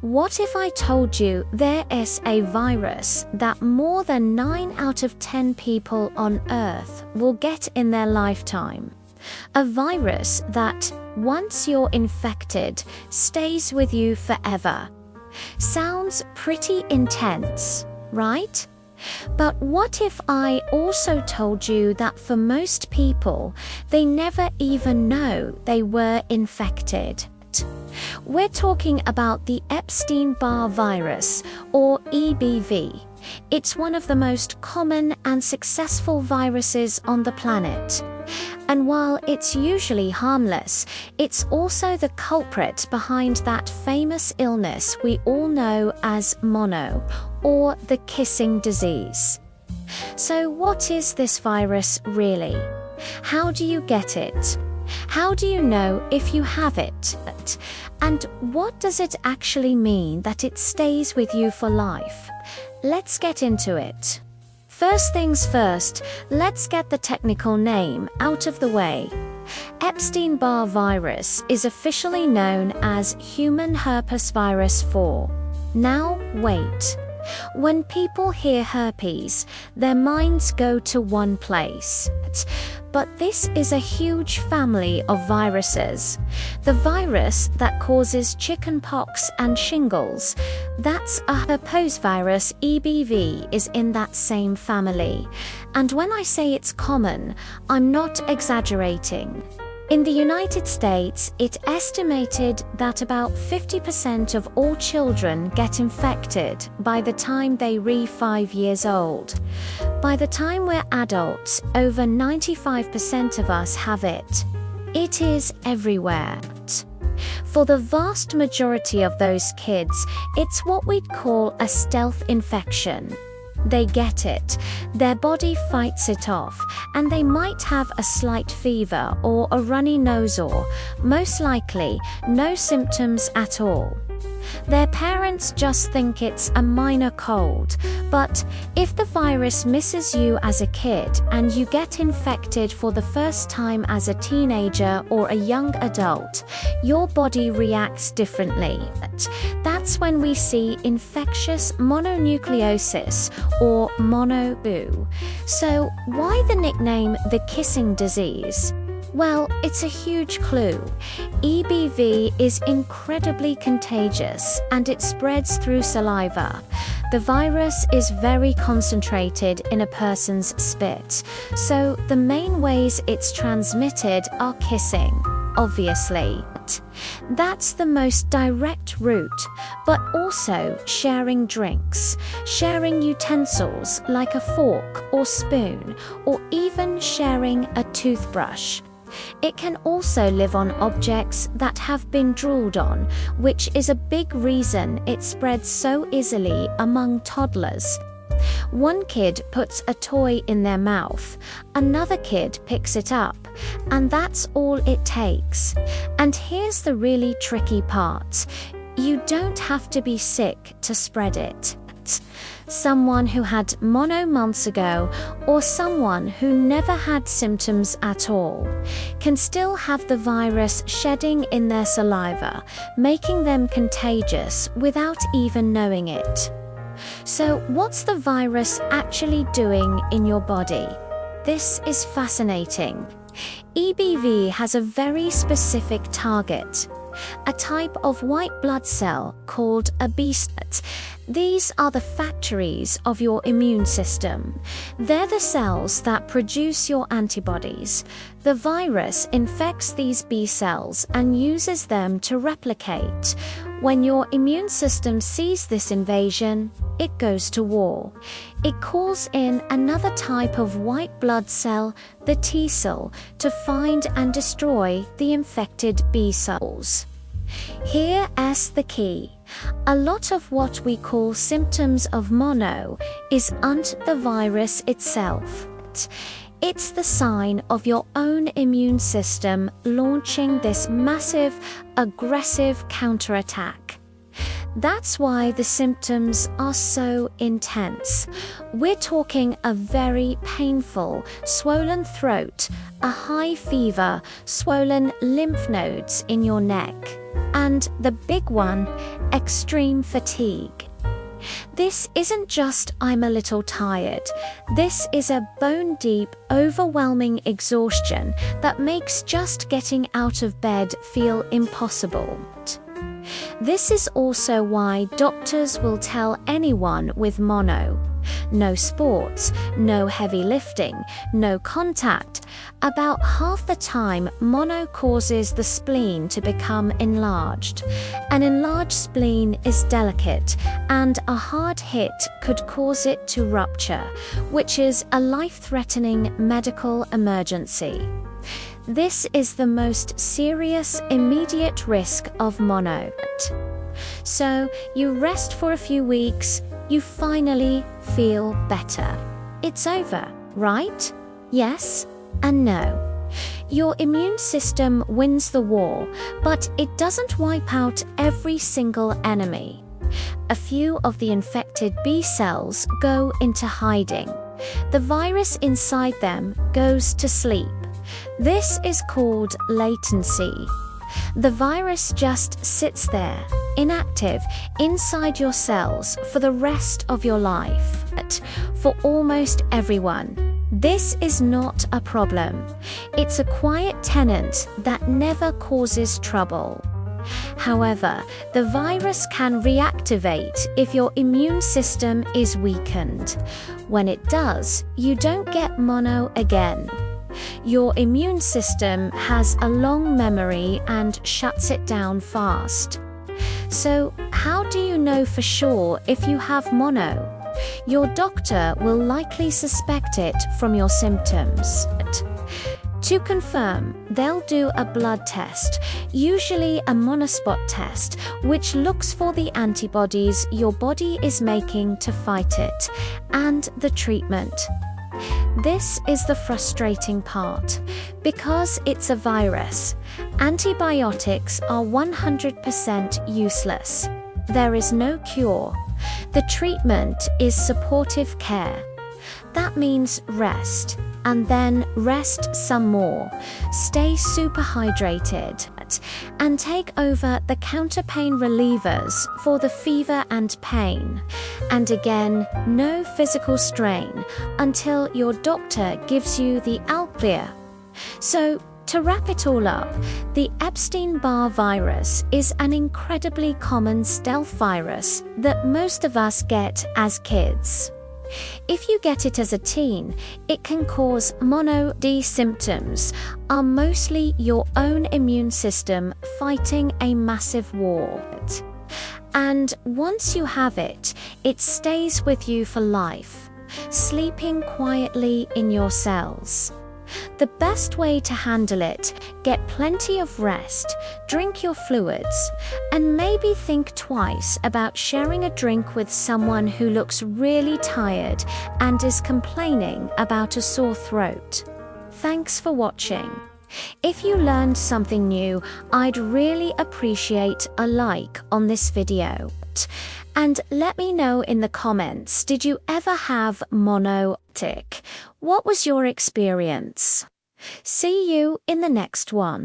What if I told you there is a virus that more than 9 out of 10 people on Earth will get in their lifetime? A virus that, once you're infected, stays with you forever. Sounds pretty intense, right? But what if I also told you that for most people, they never even know they were infected? We're talking about the Epstein-Barr virus, or EBV. It's one of the most common and successful viruses on the planet. And while it's usually harmless, it's also the culprit behind that famous illness we all know as mono, or the kissing disease. So what is this virus really? How do you get it? How do you know if you have it? And what does it actually mean that it stays with you for life? Let's get into it. First things first, let's get the technical name out of the way. Epstein-Barr virus is officially known as human herpes virus 4. Now, wait. When people hear herpes, their minds go to one place. But this is a huge family of viruses. The virus that causes chickenpox and shingles, that's a herpesvirus. EBV is in that same family. And when I say it's common, I'm not exaggerating. In the United States, it's estimated that about 50% of all children get infected by the time they reach 5 years old. By the time we're adults, over 95% of us have it. It is everywhere. For the vast majority of those kids, it's what we'd call a stealth infection. They get it, their body fights it off, and they might have a slight fever or a runny nose or, most likely, no symptoms at all. Their parents just think it's a minor cold, but if the virus misses you as a kid and you get infected for the first time as a teenager or a young adult, your body reacts differently. That's when we see infectious mononucleosis or mono-boo. So why the nickname the kissing disease? Well, it's a huge clue. EBV is incredibly contagious and it spreads through saliva. The virus is very concentrated in a person's spit, so the main ways it's transmitted are kissing, obviously. That's the most direct route, but also sharing drinks, sharing utensils like a fork or spoon, or even sharing a toothbrush. It can also live on objects that have been drooled on, which is a big reason it spreads so easily among toddlers. One kid puts a toy in their mouth, another kid picks it up, and that's all it takes. And here's the really tricky part. You don't have to be sick to spread it. Someone who had mono months ago or someone who never had symptoms at all can still have the virus shedding in their saliva, making them contagious without even knowing it. So what's the virus actually doing in your body? This is fascinating. EBV has a very specific target, a type of white blood cell called a B cell. These are the factories of your immune system. They're the cells that produce your antibodies. The virus infects these B cells and uses them to replicate. When your immune system sees this invasion, it goes to war. It calls in another type of white blood cell, the T cell, to find and destroy the infected B cells. Here's the key. A lot of what we call symptoms of mono isn't the virus itself. It's the sign of your own immune system launching this massive, aggressive counterattack. That's why the symptoms are so intense. We're talking a very painful, swollen throat, a high fever, swollen lymph nodes in your neck, and the big one, extreme fatigue. This isn't just "I'm a little tired." This is a bone-deep, overwhelming exhaustion that makes just getting out of bed feel impossible. This is also why doctors will tell anyone with mono, no sports, no heavy lifting, no contact. About half the time, mono causes the spleen to become enlarged. An enlarged spleen is delicate, and a hard hit could cause it to rupture, which is a life-threatening medical emergency. This is the most serious immediate risk of mono. So you rest for a few weeks, you finally feel better. It's over, right? Yes and no. Your immune system wins the war, but it doesn't wipe out every single enemy. A few of the infected B cells go into hiding. The virus inside them goes to sleep. This is called latency. The virus just sits there, inactive, inside your cells for the rest of your life. But for almost everyone, this is not a problem. It's a quiet tenant that never causes trouble. However, the virus can reactivate if your immune system is weakened. When it does, you don't get mono again. Your immune system has a long memory and shuts it down fast. So, how do you know for sure if you have mono? Your doctor will likely suspect it from your symptoms. To confirm, they'll do a blood test, usually a monospot test, which looks for the antibodies your body is making to fight it, and the treatment. This is the frustrating part. Because it's a virus, antibiotics are 100% useless. There is no cure. The treatment is supportive care. That means rest, and then rest some more. Stay super hydrated, and take over the counter-pain relievers for the fever and pain. And again, no physical strain until your doctor gives you the all clear. So, to wrap it all up, the Epstein-Barr virus is an incredibly common stealth virus that most of us get as kids. If you get it as a teen, it can cause mono. The symptoms are mostly your own immune system fighting a massive war. And once you have it, it stays with you for life, sleeping quietly in your cells. The best way to handle it: get plenty of rest, drink your fluids, and maybe think twice about sharing a drink with someone who looks really tired and is complaining about a sore throat. Thanks for watching. If you learned something new, I'd really appreciate a like on this video. And let me know in the comments, did you ever have mono? What was your experience? See you in the next one.